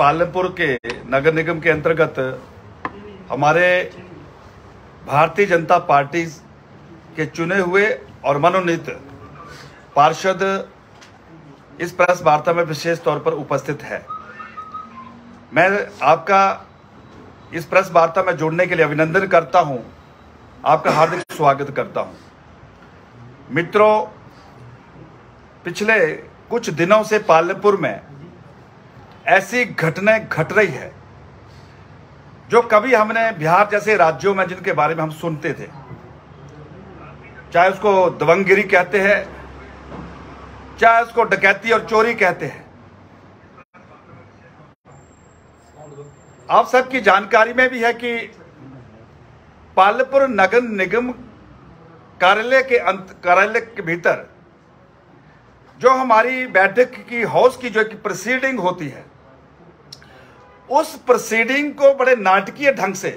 पालमपुर के नगर निगम के अंतर्गत हमारे भारतीय जनता पार्टी के चुने हुए और मनोनीत पार्षद इस प्रेस वार्ता में विशेष तौर पर उपस्थित है। मैं आपका इस प्रेस वार्ता में जुड़ने के लिए अभिनंदन करता हूं, आपका हार्दिक स्वागत करता हूं। मित्रों, पिछले कुछ दिनों से पालमपुर में ऐसी घटनाएं घट रही है जो कभी हमने बिहार जैसे राज्यों में जिनके बारे में हम सुनते थे, चाहे उसको दबंगगिरी कहते हैं, चाहे उसको डकैती और चोरी कहते हैं। आप सबकी जानकारी में भी है कि पालमपुर नगर निगम कार्यालय के भीतर जो हमारी बैठक की हाउस की जो प्रोसीडिंग होती है, उस प्रोसीडिंग को बड़े नाटकीय ढंग से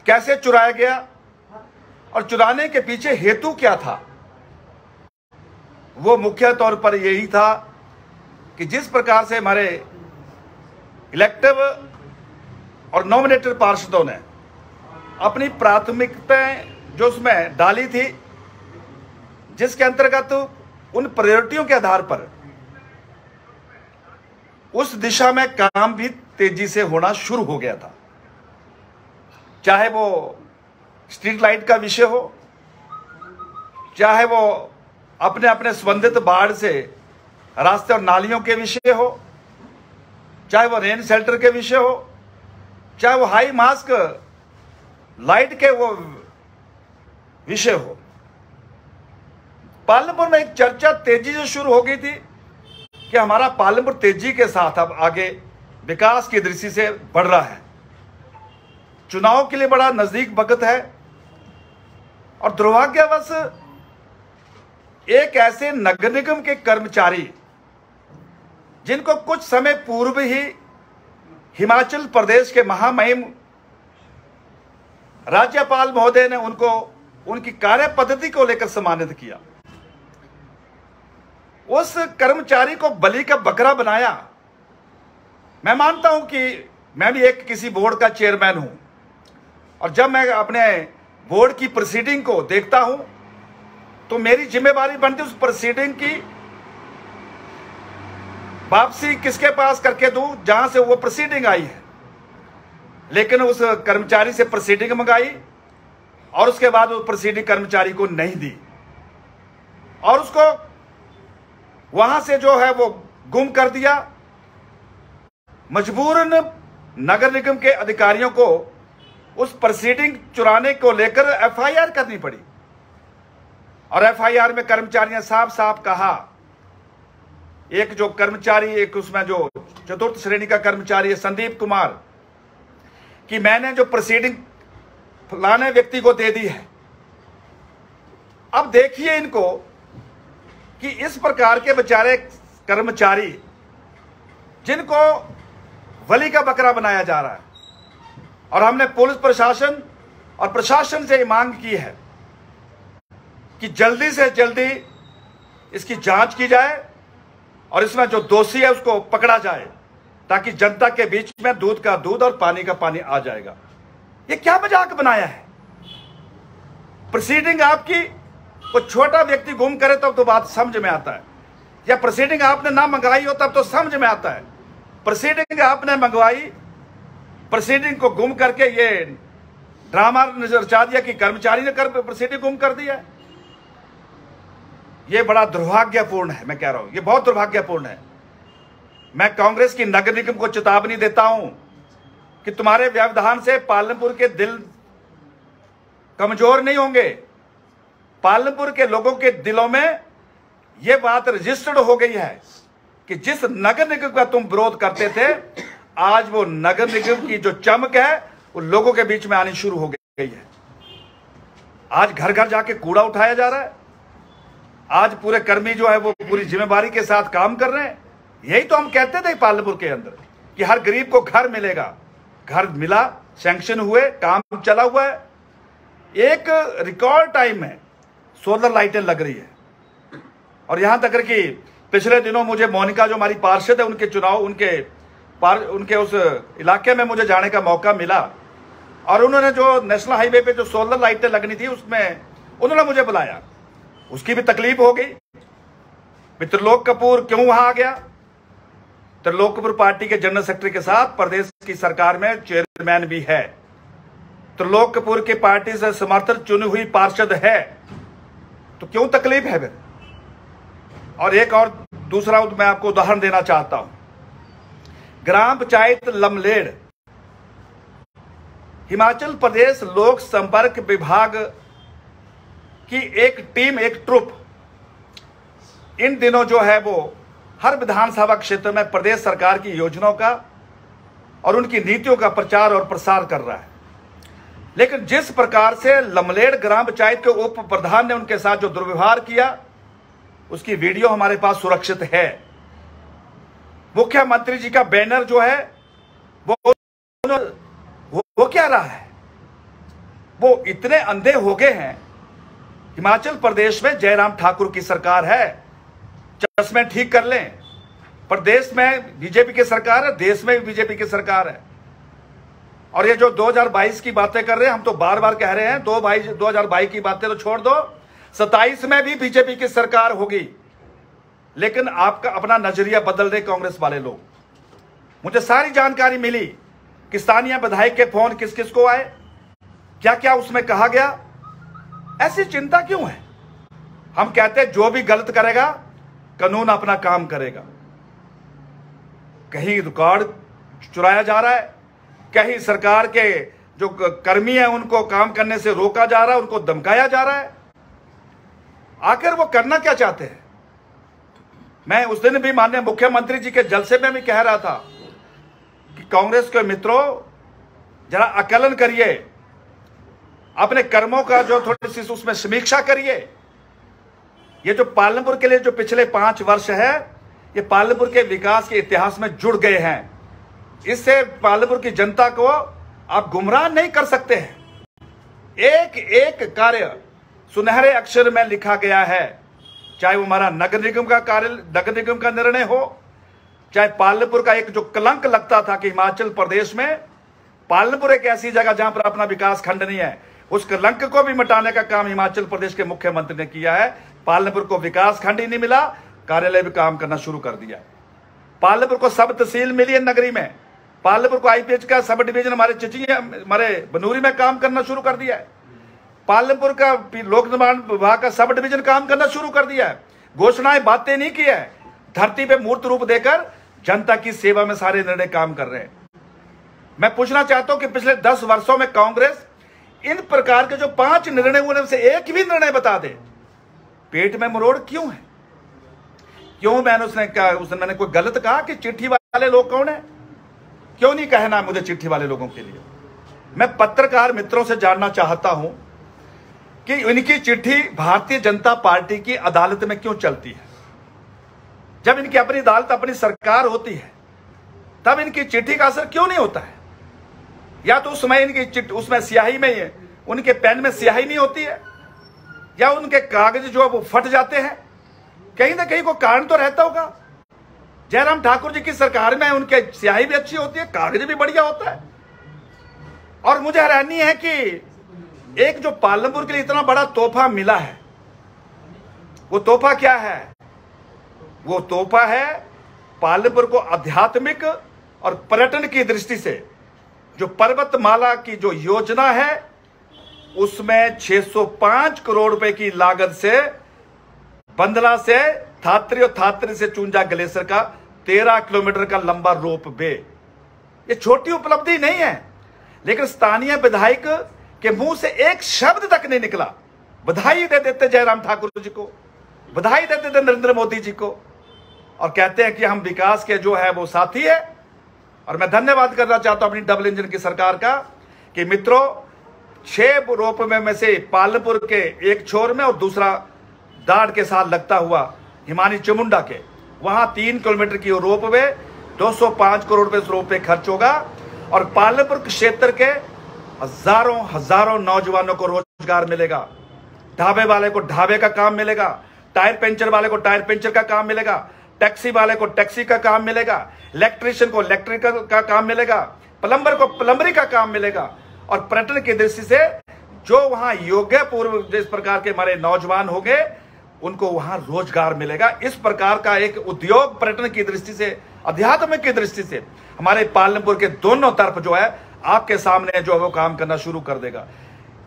कैसे चुराया गया और चुराने के पीछे हेतु क्या था, वो मुख्य तौर पर यही था कि जिस प्रकार से हमारे इलेक्टिव और नॉमिनेटेड पार्षदों ने अपनी प्राथमिकताएं जो उसमें डाली थी, जिसके अंतर्गत उन प्रायोरिटियों के आधार पर उस दिशा में काम भी तेजी से होना शुरू हो गया था। चाहे वो स्ट्रीट लाइट का विषय हो, चाहे वो अपने अपने संबंधित बाढ़ से रास्ते और नालियों के विषय हो, चाहे वो रेन शेल्टर के विषय हो, चाहे वो हाई मास्क लाइट के वो विषय हो। पालमपुर में एक चर्चा तेजी से शुरू हो गई थी कि हमारा पालमपुर तेजी के साथ अब आगे विकास की दृष्टि से बढ़ रहा है, चुनाव के लिए बड़ा नजदीक वक्त है। और दुर्भाग्यवश एक ऐसे नगर निगम के कर्मचारी जिनको कुछ समय पूर्व ही हिमाचल प्रदेश के महामहिम राज्यपाल महोदय ने उनको उनकी कार्य पद्धति को लेकर सम्मानित किया, उस कर्मचारी को बलि का बकरा बनाया। मैं मानता हूं कि मैं भी एक किसी बोर्ड का चेयरमैन हूं, और जब मैं अपने बोर्ड की प्रोसीडिंग को देखता हूं तो मेरी जिम्मेवारी बनती है उस प्रोसीडिंग की वापसी किसके पास करके दूं जहां से वो प्रोसीडिंग आई है। लेकिन उस कर्मचारी से प्रोसीडिंग मंगाई और उसके बाद वो प्रोसीडिंग कर्मचारी को नहीं दी और उसको वहां से जो है वो गुम कर दिया। मजबूरन नगर निगम के अधिकारियों को उस प्रोसीडिंग चुराने को लेकर एफआईआर करनी पड़ी, और एफआईआर में कर्मचारियों साफ साफ कहा, एक जो कर्मचारी, एक उसमें जो चतुर्थ श्रेणी का कर्मचारी है संदीप कुमार, कि मैंने जो प्रोसीडिंग फलाने व्यक्ति को दे दी है। अब देखिए इनको कि इस प्रकार के बेचारे कर्मचारी जिनको बलि का बकरा बनाया जा रहा है, और हमने पुलिस प्रशासन और प्रशासन से मांग की है कि जल्दी से जल्दी इसकी जांच की जाए और इसमें जो दोषी है उसको पकड़ा जाए, ताकि जनता के बीच में दूध का दूध और पानी का पानी आ जाएगा। ये क्या मजाक बनाया है? प्रोसीडिंग आपकी कोई छोटा व्यक्ति गुम करे तब तो बात समझ में आता है, या प्रोसीडिंग आपने ना मंगवाई हो तब तो समझ में आता है। प्रोसीडिंग आपने मंगवाई, प्रोसीडिंग को गुम करके ये ड्रामा रचा दिया कि कर्मचारी ने प्रोसीडिंग गुम कर दिया। ये बड़ा दुर्भाग्यपूर्ण है, मैं कह रहा हूं ये बहुत दुर्भाग्यपूर्ण है। मैं कांग्रेस की नगर निगम को चेतावनी देता हूं कि तुम्हारे व्यवधान से पालमपुर के दिल कमजोर नहीं होंगे। पालमपुर के लोगों के दिलों में यह बात रजिस्टर्ड हो गई है कि जिस नगर निगम का तुम विरोध करते थे, आज वो नगर निगम की जो चमक है वो लोगों के बीच में आनी शुरू हो गई है। आज घर घर जाके कूड़ा उठाया जा रहा है, आज पूरे कर्मी जो है वो पूरी जिम्मेदारी के साथ काम कर रहे हैं। यही तो हम कहते थे पालमपुर के अंदर कि हर गरीब को घर मिलेगा। घर मिला, सैंक्शन हुए, काम चला हुआ है। एक रिकॉर्ड टाइम में सोलर लाइटें लग रही है, और यहां तक कि पिछले दिनों मुझे मोनिका जो हमारी पार्षद है उनके चुनाव, उनके उनके उस इलाके में मुझे जाने का मौका मिला और उन्होंने जो नेशनल हाईवे पे जो सोलर लाइटें लगनी थी उसमें उन्होंने मुझे बुलाया, उसकी भी तकलीफ हो गई। त्रिलोक कपूर क्यों वहां आ गया? त्रिलोक कपूर पार्टी के जनरल सेक्रेटरी के साथ प्रदेश की सरकार में चेयरमैन भी है, त्रिलोक कपूर की पार्टी से समर्थित चुनी हुई पार्षद है, तो क्यों तकलीफ है फिर? और एक और दूसरा मैं आपको उदाहरण देना चाहता हूं। ग्राम पंचायत लमलेड़, हिमाचल प्रदेश लोक संपर्क विभाग की एक टीम, एक ट्रुप इन दिनों जो है वो हर विधानसभा क्षेत्र में प्रदेश सरकार की योजनाओं का और उनकी नीतियों का प्रचार और प्रसार कर रहा है। लेकिन जिस प्रकार से लमलेड़ ग्राम पंचायत के उप प्रधान ने उनके साथ जो दुर्व्यवहार किया, उसकी वीडियो हमारे पास सुरक्षित है। मुख्यमंत्री जी का बैनर जो है वो क्या रहा है? वो इतने अंधे हो गए हैं। हिमाचल प्रदेश में जयराम ठाकुर की सरकार है, चश्मे ठीक कर लें। प्रदेश में बीजेपी की सरकार है, देश में भी बीजेपी की सरकार है। और ये जो 2022 की बातें कर रहे हैं, हम तो बार बार कह रहे हैं 2022 की बातें तो छोड़ दो, 27 में भी बीजेपी की सरकार होगी। लेकिन आपका अपना नजरिया बदल रहे कांग्रेस वाले लोग। मुझे सारी जानकारी मिली कि स्थानीय विधायक के फोन किस किस को आए, क्या क्या उसमें कहा गया। ऐसी चिंता क्यों है? हम कहते हैं जो भी गलत करेगा कानून अपना काम करेगा। कहीं रिकॉर्ड चुराया जा रहा है, कहीं सरकार के जो कर्मी हैं उनको काम करने से रोका जा रहा है, उनको धमकाया जा रहा है। आखिर वो करना क्या चाहते हैं? मैं उस दिन भी माननीय मुख्यमंत्री जी के जलसे में भी कह रहा था कि कांग्रेस के मित्रों जरा आकलन करिए, अपने कर्मों का जो थोड़ी सी उसमें समीक्षा करिए। ये जो पालमपुर के लिए जो पिछले 5 वर्ष है, ये पालमपुर के विकास के इतिहास में जुड़ गए हैं। इससे पालमपुर की जनता को आप गुमराह नहीं कर सकते हैं। एक एक कार्य सुनहरे अक्षर में लिखा गया है, चाहे वो हमारा नगर निगम का कार्य, नगर निगम का निर्णय हो, चाहे पालमपुर का एक जो कलंक लगता था कि हिमाचल प्रदेश में पालमपुर एक ऐसी जगह जहां पर अपना विकास खंड नहीं है, उस कलंक को भी मिटाने का काम हिमाचल प्रदेश के मुख्यमंत्री ने किया है। पालमपुर को विकास खंड ही नहीं मिला, कार्यालय भी काम करना शुरू कर दिया। पालमपुर को सब तहसील मिली है नगरी में, पालमपुर को आईपीएच का सब डिवीजन हमारे बनूरी में काम करना शुरू कर दिया है। पालमपुर का लोक निर्माण विभाग का सब डिवीजन काम करना शुरू कर दिया है। घोषणाएं बातें नहीं की है, धरती पे मूर्त रूप देकर जनता की सेवा में सारे निर्णय काम कर रहे हैं। मैं पूछना चाहता हूं कि पिछले 10 वर्षों में कांग्रेस इन प्रकार के जो 5 निर्णय हुए से एक भी निर्णय बता दे, पेट में मरोड़ क्यों है? क्यों? मैंने कोई गलत कहा कि चिट्ठी वाले लोग कौन है? क्यों नहीं कहना मुझे चिट्ठी वाले लोगों के लिए? मैं पत्रकार मित्रों से जानना चाहता हूं कि इनकी चिट्ठी भारतीय जनता पार्टी की अदालत में क्यों चलती है? जब इनकी अपनी अदालत, अपनी सरकार होती है, तब इनकी चिट्ठी का असर क्यों नहीं होता है? या तो उस समय इनकी उसमें स्याही में ही, उनके पेन में स्याही नहीं होती है, या उनके कागज जो है वो फट जाते हैं। कहीं ना कहीं को कारण तो रहता होगा। जयराम ठाकुर जी की सरकार में उनके स्याही भी अच्छी होती है, कागज भी बढ़िया होता है। और मुझे हैरानी है कि एक जो पालमपुर के लिए इतना बड़ा तोहफा मिला है, वो तोहफा क्या है? वो तोहफा है पालमपुर को आध्यात्मिक और पर्यटन की दृष्टि से जो पर्वतमाला की जो योजना है, उसमें 605 करोड़ रुपए की लागत से बंदला से थात्री और थात्री से चुंजा ग्लेशियर का 13 किलोमीटर का लंबा रोप वे, ये छोटी उपलब्धि नहीं है। लेकिन स्थानीय विधायक के मुंह से एक शब्द तक नहीं निकला। बधाई दे देते जयराम ठाकुर जी को, बधाई देते थे नरेंद्र मोदी जी को, और कहते हैं कि हम विकास के जो है वो साथी है। और मैं धन्यवाद करना चाहता हूं अपनी डबल इंजन की सरकार का कि मित्रों, 6 रोप में से पालमपुर के एक छोर में और दूसरा दाड़ के साथ लगता हुआ हिमानी चामुंडा के, वहां 3 किलोमीटर की रोप वे, 205 करोड़ रुपए रोप पे खर्च होगा। और पालमपुर क्षेत्र के हजारों नौजवानों को रोजगार मिलेगा, ढाबे वाले को ढाबे का काम मिलेगा, टायर पंचर वाले को टायर पंचर का काम मिलेगा, टैक्सी वाले को टैक्सी का काम मिलेगा, इलेक्ट्रिशियन को इलेक्ट्रिकल का काम मिलेगा, प्लम्बर को प्लम्बरी का काम मिलेगा। और पर्यटन की दृष्टि से जो वहां योग्य पूर्व जिस प्रकार के हमारे नौजवान होंगे उनको वहां रोजगार मिलेगा। इस प्रकार का एक उद्योग पर्यटन की दृष्टि से, अध्यात्म की दृष्टि से हमारे पालमपुर के दोनों तरफ जो है आपके सामने जो है वो काम करना शुरू कर देगा।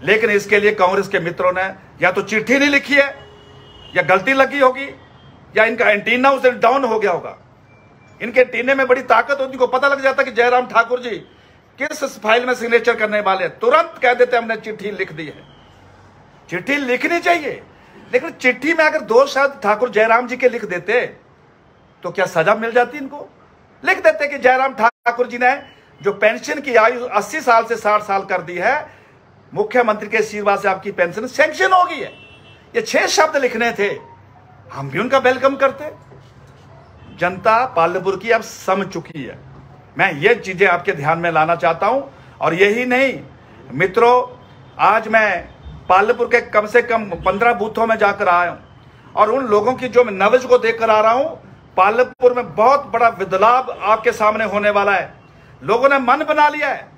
लेकिन इसके लिए कांग्रेस के मित्रों ने या तो चिट्ठी नहीं लिखी है, या गलती लगी होगी, या इनका एंटीना उस दिन डाउन हो गया होगा। इनके एंटीने में बड़ी ताकत होती, को पता लग जाता कि जयराम ठाकुर जी किस फाइल में सिग्नेचर करने वाले, तुरंत कह देते हमने चिट्ठी लिख दी है। चिट्ठी लिखनी चाहिए, लेकिन चिट्ठी में अगर दो शब्द ठाकुर जयराम जी के लिख देते तो क्या सजा मिल जाती इनको? लिख देते कि जयराम ठाकुर जी ने जो पेंशन की आयु 80 साल से 60 साल कर दी है, मुख्यमंत्री के आशीर्वाद से आपकी पेंशन सैंक्शन हो गई है। ये 6 शब्द लिखने थे, हम भी उनका वेलकम करते। जनता पालमपुर की अब समझ चुकी है। मैं ये चीजें आपके ध्यान में लाना चाहता हूं। और यही नहीं मित्रों, आज मैं पालमपुर के कम से कम 15 बूथों में जाकर आया हूं, और उन लोगों की जो मैं नब्ज को देखकर आ रहा हूं, पालमपुर में बहुत बड़ा बदलाव आपके सामने होने वाला है। लोगों ने मन बना लिया है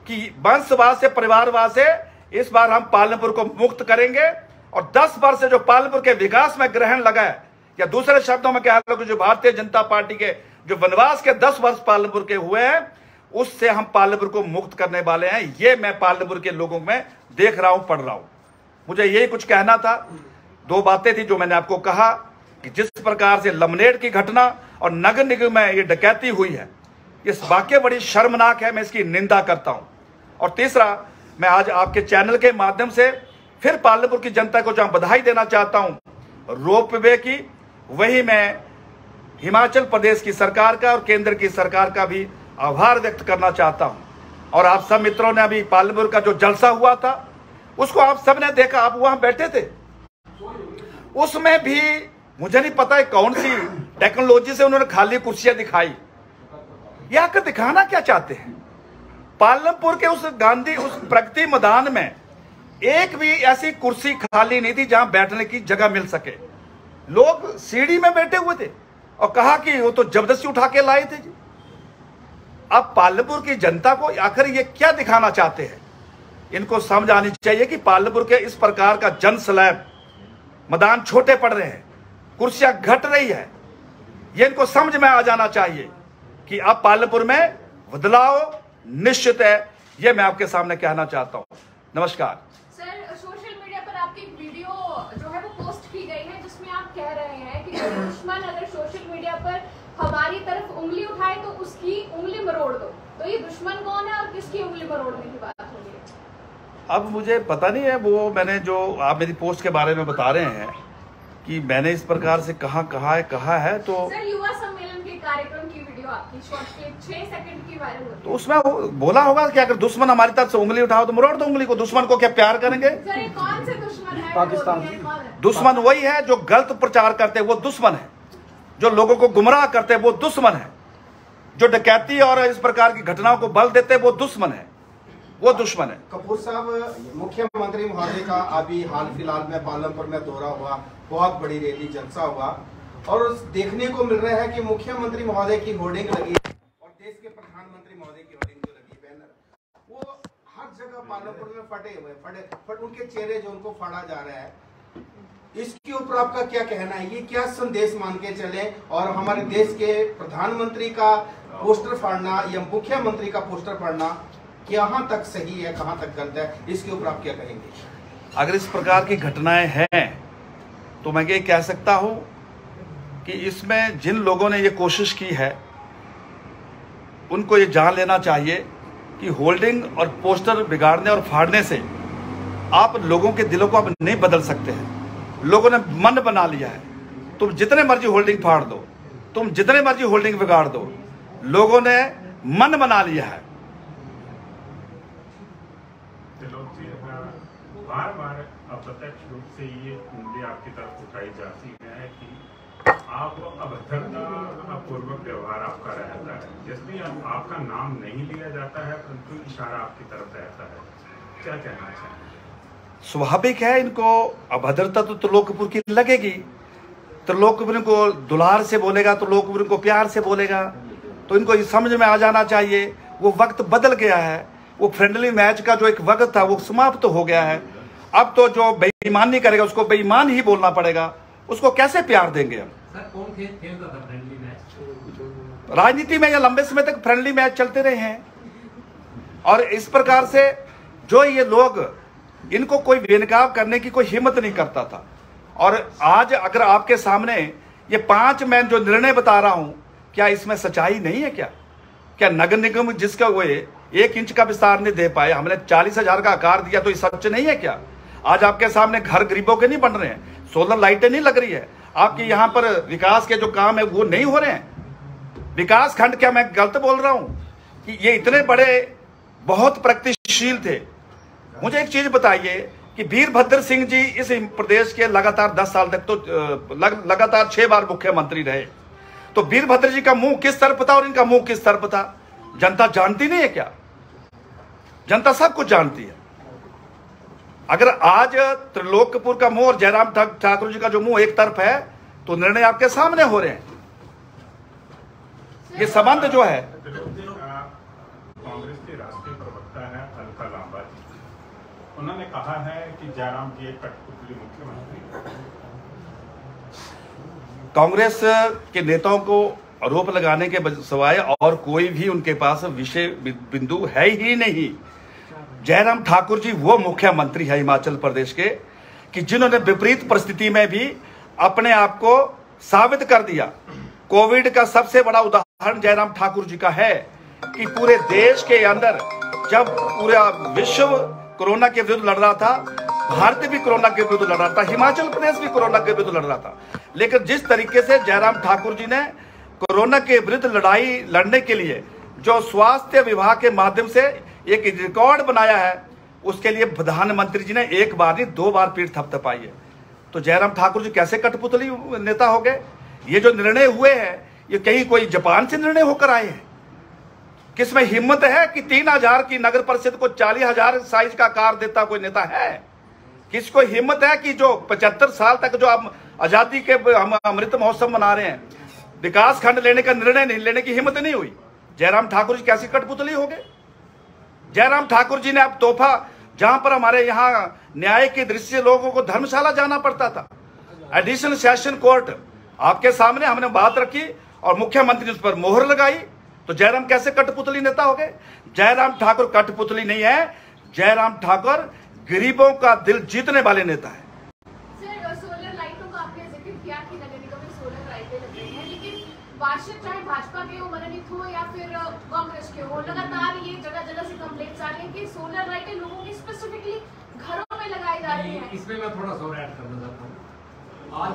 कि वंशवाद से, परिवारवाद से इस बार हम पालमपुर को मुक्त करेंगे। और 10 वर्ष से जो पालमपुर के विकास में ग्रहण लगा है, या दूसरे शब्दों में कह लो कि जो भारतीय जनता पार्टी के जो वनवास के 10 वर्ष पालमपुर के हुए हैं, उससे हम पालमपुर को मुक्त करने वाले हैं। ये मैं पालमपुर के लोगों में देख रहा हूं, पढ़ रहा हूं। मुझे यही कुछ कहना था। 2 बातें थी जो मैंने आपको कहा कि जिस प्रकार से लमनेड की घटना और नगर निगम में ये डकैती हुई है, ये वाकई बड़ी शर्मनाक है। मैं इसकी निंदा करता हूं। और तीसरा, मैं आज आपके चैनल के माध्यम से फिर पालमपुर की जनता को जहां बधाई देना चाहता हूं रोपवे की, वही मैं हिमाचल प्रदेश की सरकार का और केंद्र की सरकार का भी आभार व्यक्त करना चाहता हूं। और आप सब मित्रों ने अभी पालमपुर का जो जलसा हुआ था उसको आप सब ने देखा, आप वहां बैठे थे। उसमें भी मुझे नहीं पता है कौन सी टेक्नोलॉजी से उन्होंने खाली कुर्सियां दिखाई। ये आकर दिखाना क्या चाहते हैं? पालमपुर के उस गांधी उस प्रगति मैदान में एक भी ऐसी कुर्सी खाली नहीं थी जहां बैठने की जगह मिल सके। लोग सीढ़ी में बैठे हुए थे और कहा कि वो तो जबरदस्ती उठा के लाए थे जी। अब पालमपुर की जनता को आखिर ये क्या दिखाना चाहते हैं? इनको समझ आनी चाहिए कि पालमपुर के इस प्रकार का जन स्लैब, मैदान छोटे पड़ रहे हैं, कुर्सियां घट रही है, ये इनको समझ में आ जाना चाहिए कि अब पालमपुर में बदलाव निश्चित है। ये मैं आपके सामने कहना चाहता हूं। नमस्कार। सर, सोशल मीडिया पर आपकी एक वीडियो जो है वो पोस्ट की गई है जिसमें आप कह रहे हैं कि दुश्मन अगर सोशल मीडिया पर हमारी तरफ उंगली उठाए तो उसकी उंगली मरोड़ दो। तो ये दुश्मन कौन है और किसकी उंगली मरोड़ने की बात हो रही है? अब मुझे पता नहीं है, वो मैंने जो आप मेरी पोस्ट के बारे में बता रहे हैं कि मैंने इस प्रकार से कहा है तो सर, युवा सम्मेलन के कार्यक्रम की वीडियो आपकी शॉर्ट क्लिप 6 सेकंड की वायरल होती है। तो उसमें वो बोला होगा कि अगर दुश्मन हमारी तरफ से उंगली उठाओ तो मरोड़ दो उंगली को। दुश्मन को क्या प्यार करेंगे? सर, ये कौन से दुश्मन है? पाकिस्तान। दुश्मन वही है जो गलत प्रचार करते हैं, वो दुश्मन है। जो लोगों को गुमराह करते हैं वो दुश्मन है। जो डकैती और इस प्रकार की घटनाओं को बल देते हैं वो दुश्मन है, वो दुश्मन है। कपूर साहब, मुख्यमंत्री महोदय का अभी हाल फिलहाल में पालमपुर में दौरा हुआ, बहुत बड़ी रैली जलसा हुआ, और देखने को मिल रहा है कि मुख्यमंत्री महोदय की होर्डिंग लगी और देश के प्रधानमंत्री महोदय की होर्डिंग जो लगी, बैनर, वो हर जगह पालमपुर में फटे हुए, उनके चेहरे जो उनको फाड़ा जा रहा है। इसके ऊपर आपका क्या कहना है? ये क्या संदेश मान के चले? और हमारे देश के प्रधानमंत्री का पोस्टर फाड़ना या मुख्यमंत्री का पोस्टर फाड़ना कहाँ तक सही है, कहाँ तक गलत है? इसके ऊपर आप क्या कहेंगे? अगर इस प्रकार की घटनाएं हैं तो मैं ये कह सकता हूं कि इसमें जिन लोगों ने ये कोशिश की है उनको ये जान लेना चाहिए कि होल्डिंग और पोस्टर बिगाड़ने और फाड़ने से आप लोगों के दिलों को आप नहीं बदल सकते हैं। लोगों ने मन बना लिया है, तुम जितने मर्जी होल्डिंग फाड़ दो, तुम जितने मर्जी होल्डिंग बिगाड़ दो, लोगों ने मन बना लिया है। बार बार अप्रत्यक्ष रूप से ये उंगली आपकी तरफ उठाई जाती है कि आप अभद्रता पूर्वक व्यवहार आपका रहता है, इसलिए आपका नाम नहीं लिया जाता है परंतु इशारा आपकी तरफ रहता है। क्या कहना चाहिए? स्वाभाविक है, इनको अभद्रता तो त्रिलोकपुर की लगेगी। त्रिलोकपुरी को दुलार से बोलेगा, त्रिलोकपुरी को प्यार से बोलेगा। तो इनको ये समझ में आ जाना चाहिए वो वक्त बदल गया है। वो फ्रेंडली मैच का जो एक वक्त था वो समाप्त हो गया है। अब तो जो बेईमानी करेगा उसको बेईमान ही बोलना पड़ेगा। उसको कैसे प्यार देंगे हम? सर कौन खेलता था फ्रेंडली मैच? राजनीति में या लंबे समय तक फ्रेंडली मैच चलते रहे हैं। और इस प्रकार से जो ये लोग, इनको कोई बेनकाब करने की कोई हिम्मत नहीं करता था। और आज अगर आपके सामने ये 5 मैं जो निर्णय बता रहा हूं, क्या इसमें सच्चाई नहीं है? क्या नगर निगम जिसका वो 1 इंच का विस्तार नहीं दे पाए, हमने 40,000 का आकार दिया, तो ये सच नहीं है क्या? आज आपके सामने घर गरीबों के नहीं बन रहे हैं, सोलर लाइटें नहीं लग रही है, आपके यहां पर विकास के जो काम है वो नहीं हो रहे हैं। विकास खंड, क्या मैं गलत बोल रहा हूं कि ये इतने बड़े बहुत प्रगतिशील थे? मुझे एक चीज बताइए कि वीरभद्र सिंह जी इस प्रदेश के लगातार 10 साल तक तो लगातार 6 बार मुख्यमंत्री रहे। तो वीरभद्र जी का मुंह किस तरफ था और इनका मुंह किस तरफ था? जनता जानती नहीं है क्या? जनता सब कुछ जानती है। अगर आज त्रिलोकपुर का मुंह और जयराम ठाकुर जी का जो मुंह एक तरफ है, तो निर्णय आपके सामने हो रहे हैं। ये संबंध जो है, कांग्रेस के राष्ट्रीय प्रवक्ता है अलका लांबा जी, उन्होंने कहा है कि जयराम जी एक कठपुतली मुख्यमंत्री। कांग्रेस के नेताओं को आरोप लगाने के सिवाय और कोई भी उनके पास विषय बिंदु है ही नहीं। जयराम ठाकुर जी वो मुख्यमंत्री है हिमाचल प्रदेश के कि जिन्होंने विपरीत परिस्थिति में भी अपने आप को साबित कर दिया। कोविड का सबसे बड़ा उदाहरण जयराम ठाकुर जी का है कि पूरे देश के अंदर जब पूरा विश्व कोरोना के विरुद्ध लड़ रहा था, भारत भी कोरोना के विरुद्ध लड़ रहा था, हिमाचल प्रदेश भी कोरोना के विरुद्ध लड़ रहा था, लेकिन जिस तरीके से जयराम ठाकुर जी ने कोरोना के विरुद्ध लड़ाई लड़ने के लिए जो स्वास्थ्य विभाग के माध्यम से एक रिकॉर्ड बनाया है, उसके लिए प्रधानमंत्री जी ने 1 बार नहीं 2 बार पीठ थपथपाई है। तो जयराम ठाकुर जी कैसे कठपुतली नेता हो गए? ये जो निर्णय हुए हैं, ये कहीं कोई जापान से निर्णय होकर आए हैं? किसमें हिम्मत है कि 3,000 की नगर परिषद को 40,000 साइज का कार देता कोई नेता है? किसको हिम्मत है कि जो 75 साल तक जो हम आजादी के हम अमृत महोत्सव मना रहे हैं, विकास खंड लेने का निर्णय नहीं लेने की हिम्मत नहीं हुई? जयराम ठाकुर जी कैसी कठपुतली हो गए? जयराम ठाकुर जी ने अब तोहफा, जहां पर हमारे यहां न्याय की दृष्टि से लोगों को धर्मशाला जाना पड़ता था, एडिशनल सेशन कोर्ट आपके सामने हमने बात रखी और मुख्यमंत्री ने उस पर मोहर लगाई। तो जयराम कैसे कठपुतली नेता हो गए? जयराम ठाकुर कठपुतली नहीं है, जयराम ठाकुर गरीबों का दिल जीतने वाले नेता है। सर, सोलर लाइटों का आपने जिक्र किया कि नगर निगम में सोलर लाइटें लग रही हैं, लेकिन पार्षद चाहे भाजपा के हो, मनोनीत हो या फिर कांग्रेस के हो, लगातार ये जगह जगह से कंप्लेंट्स आ रही है कि सोलर लाइटें लोगों की स्पेसिफिकली घरों में लगाई जा रही हैं। इसमें मैं थोड़ा सा और ऐड करना चाहता हूँ। आज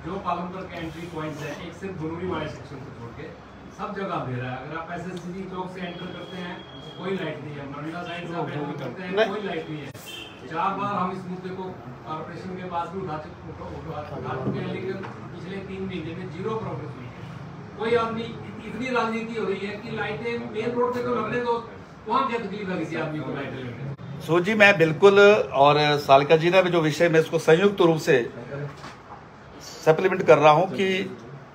जो पालमपुर के एंट्री पॉइंट है, एक सिर्फ धुनुरी वाले सेक्शन को छोड़ के सब जगह दे रहा है। अगर आप एसएससी चौक से एंटर करते हैं तो कोई लाइट नहीं है, मरंडा साइड से आप एंटर करते हैं कोई लाइट नहीं है। 4 बार हम इस मुद्दे को कॉर्पोरेशन के पास भी उठा चुके हैं, लेकिन पिछले 3 महीने में 0 प्रोग्रेस हुई है। कोई आदमी, इतनी राजनीति हो रही है कि लाइटें मेन रोड पे तो लगने दो, वहाँ क्या तकलीफ लगी थी आदमी को लाइटें लगने? सो जी, मैं बिल्कुल, और सालिका जी ने भी जो विषय में इसको संयुक्त रूप से सप्लीमेंट कर रहा हूं कि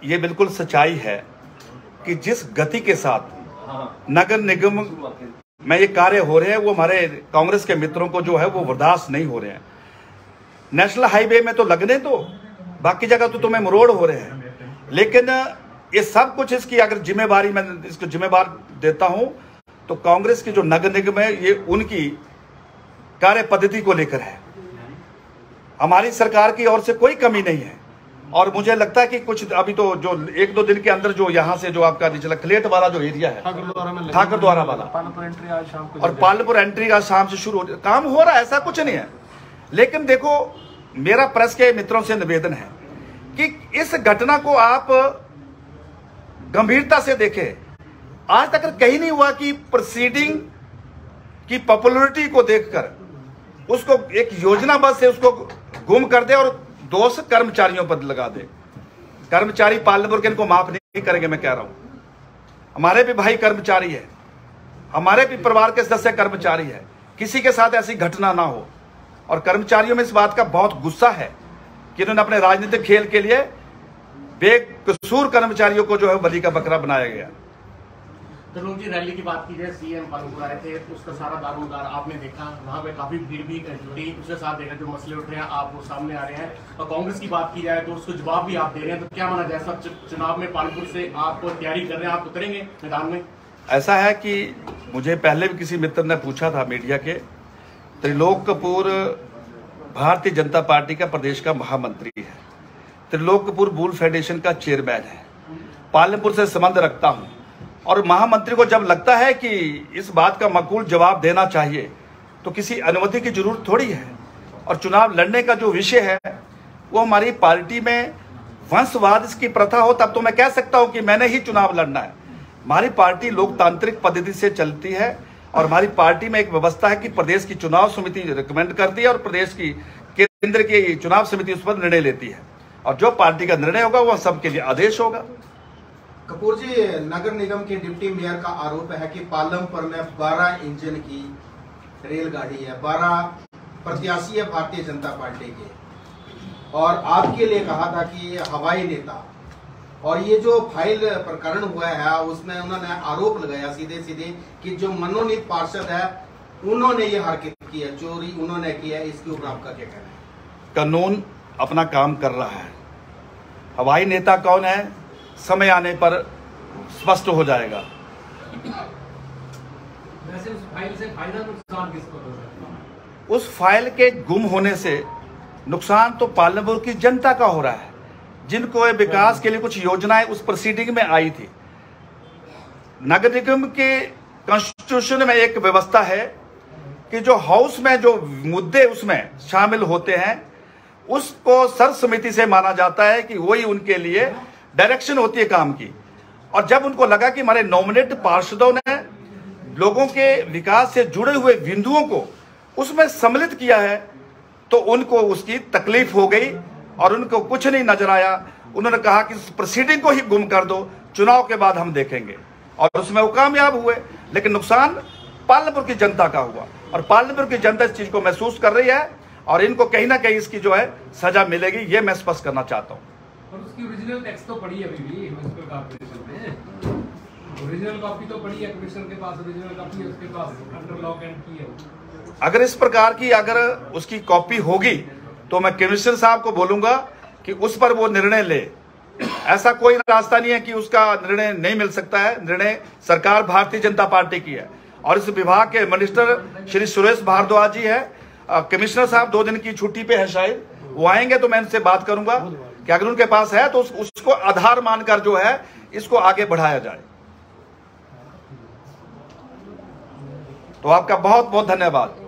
ये बिल्कुल सच्चाई है कि जिस गति के साथ नगर निगम में ये कार्य हो रहे हैं, वो हमारे कांग्रेस के मित्रों को जो है वो बर्दाश्त नहीं हो रहे हैं। नेशनल हाईवे में तो लगने दो, बाकी जगह तो तुम्हें मरोड़ हो रहे हैं। लेकिन ये सब कुछ इसकी अगर जिम्मेवारी मैं इसको जिम्मेवार देता हूं तो कांग्रेस की जो नगर निगम है, ये उनकी कार्य पद्धति को लेकर है। हमारी सरकार की ओर से कोई कमी नहीं है। और मुझे लगता है कि कुछ अभी तो जो 1-2 दिन के अंदर जो यहाँ से जो आपका निचला खलेट वाला जो एरिया है, ठाकुर द्वारा वाला, और पालपुर एंट्री आज शाम से शुरू काम हो रहा है, ऐसा कुछ नहीं है। लेकिन देखो, मेरा प्रेस के मित्रों से निवेदन है कि इस घटना को आप गंभीरता से देखें। आज तक कहीं नहीं हुआ कि प्रोसीडिंग की पॉपुलरिटी को देखकर उसको एक योजनाबद्ध से उसको गुम कर दे और दोष कर्मचारियों पर लगा दे। कर्मचारी पालनपुर के इनको माफ नहीं करेंगे, मैं कह रहा हूं। हमारे भी भाई कर्मचारी है, हमारे भी परिवार के सदस्य कर्मचारी है, किसी के साथ ऐसी घटना ना हो। और कर्मचारियों में इस बात का बहुत गुस्सा है कि इन्होंने अपने राजनीतिक खेल के लिए बेकसूर कर्मचारियों को जो है बलि का बकरा बनाया गया। तरलोक जी, रैली की बात की जाए, सीएम पालनपुर आए थे, उसका सारा दारोमदार आपने देखा, वहाँ पे काफी भीड़ भी जुटी, उसके साथ देखा जो मसले उठ रहे हैं आप वो सामने आ रहे हैं। और कांग्रेस की बात की जाए तो उसको जवाब भी आप दे रहे हैं, तो क्या माना जाए, सब चुनाव में पालनपुर से आप तैयारी कर रहे हैं, आप उतरेंगे मैदान में? ऐसा है कि मुझे पहले भी किसी मित्र ने पूछा था मीडिया के, त्रिलोक कपूर भारतीय जनता पार्टी का प्रदेश का महामंत्री है, त्रिलोक कपूर बुल फेडरेशन का चेयरमैन है, पालनपुर से संबंध रखता हूं, और महामंत्री को जब लगता है कि इस बात का माकूल जवाब देना चाहिए तो किसी अनुमति की जरूरत थोड़ी है। और चुनाव लड़ने का जो विषय है वो हमारी पार्टी में वंशवाद की प्रथा हो तब तो मैं कह सकता हूं कि मैंने ही चुनाव लड़ना है। हमारी पार्टी लोकतांत्रिक पद्धति से चलती है और हमारी पार्टी में एक व्यवस्था है कि प्रदेश की चुनाव समिति रिकमेंड करती है और प्रदेश की केंद्र की चुनाव समिति उस पर निर्णय लेती है, और जो पार्टी का निर्णय होगा वह सबके लिए आदेश होगा। कपूर जी, नगर निगम के डिप्टी मेयर का आरोप है कि पालमपुर में 12 इंजन की रेलगाड़ी है, 12 प्रत्याशी है भारतीय जनता पार्टी के, और आपके लिए कहा था कि हवाई नेता, और ये जो फाइल प्रकरण हुआ है उसमें उन्होंने आरोप लगाया सीधे सीधे कि जो मनोनीत पार्षद है उन्होंने ये हरकत की है, चोरी उन्होंने की है। इसके ऊपर आपका क्या कहना है? कानून अपना काम कर रहा है, हवाई नेता कौन है समय आने पर स्पष्ट हो जाएगा। वैसे उस फाइल से फायदा नुकसान किसको हो सकता है? उस फाइल के गुम होने से नुकसान तो पालनपुर की जनता का हो रहा है, जिनको विकास के लिए कुछ योजनाएं उस प्रोसीडिंग में आई थी। नगर निगम के कॉन्स्टिट्यूशन में एक व्यवस्था है कि जो हाउस में जो मुद्दे उसमें शामिल होते हैं उसको सर्व समिति से माना जाता है कि वही उनके लिए डायरेक्शन होती है काम की। और जब उनको लगा कि हमारे नॉमिनेट पार्षदों ने लोगों के विकास से जुड़े हुए बिंदुओं को उसमें सम्मिलित किया है तो उनको उसकी तकलीफ हो गई और उनको कुछ नहीं नजर आया। उन्होंने कहा कि प्रोसीडिंग को ही गुम कर दो, चुनाव के बाद हम देखेंगे, और उसमें वो कामयाब हुए। लेकिन नुकसान पालनपुर की जनता का हुआ और पालनपुर की जनता इस चीज को महसूस कर रही है और इनको कहीं ना कहीं इसकी जो है सजा मिलेगी, ये मैं स्पष्ट करना चाहता हूँ। और उसकी ओरिजिनल टेक्स्ट तो पड़ी है अभी भी म्युनिसिपल कॉर्पोरेशन में, ओरिजिनल कॉपी तो पड़ी है कमिश्नर के पास, ओरिजिनल कॉपी है उसके पास, अंडर लॉक एंड की है। अगर इस प्रकार की अगर उसकी कॉपी होगी तो मैं कमिश्नर साहब को बोलूंगा कि उस पर वो निर्णय ले। ऐसा कोई रास्ता नहीं है कि उसका निर्णय नहीं मिल सकता है। निर्णय सरकार भारतीय जनता पार्टी की है और इस विभाग के मिनिस्टर श्री सुरेश भारद्वाज जी है। कमिश्नर साहब 2 दिन की छुट्टी पे है, शायद वो आएंगे तो मैं इनसे बात करूंगा कि अगर उनके पास है तो उसको आधार मानकर जो है इसको आगे बढ़ाया जाए। तो आपका बहुत बहुत धन्यवाद।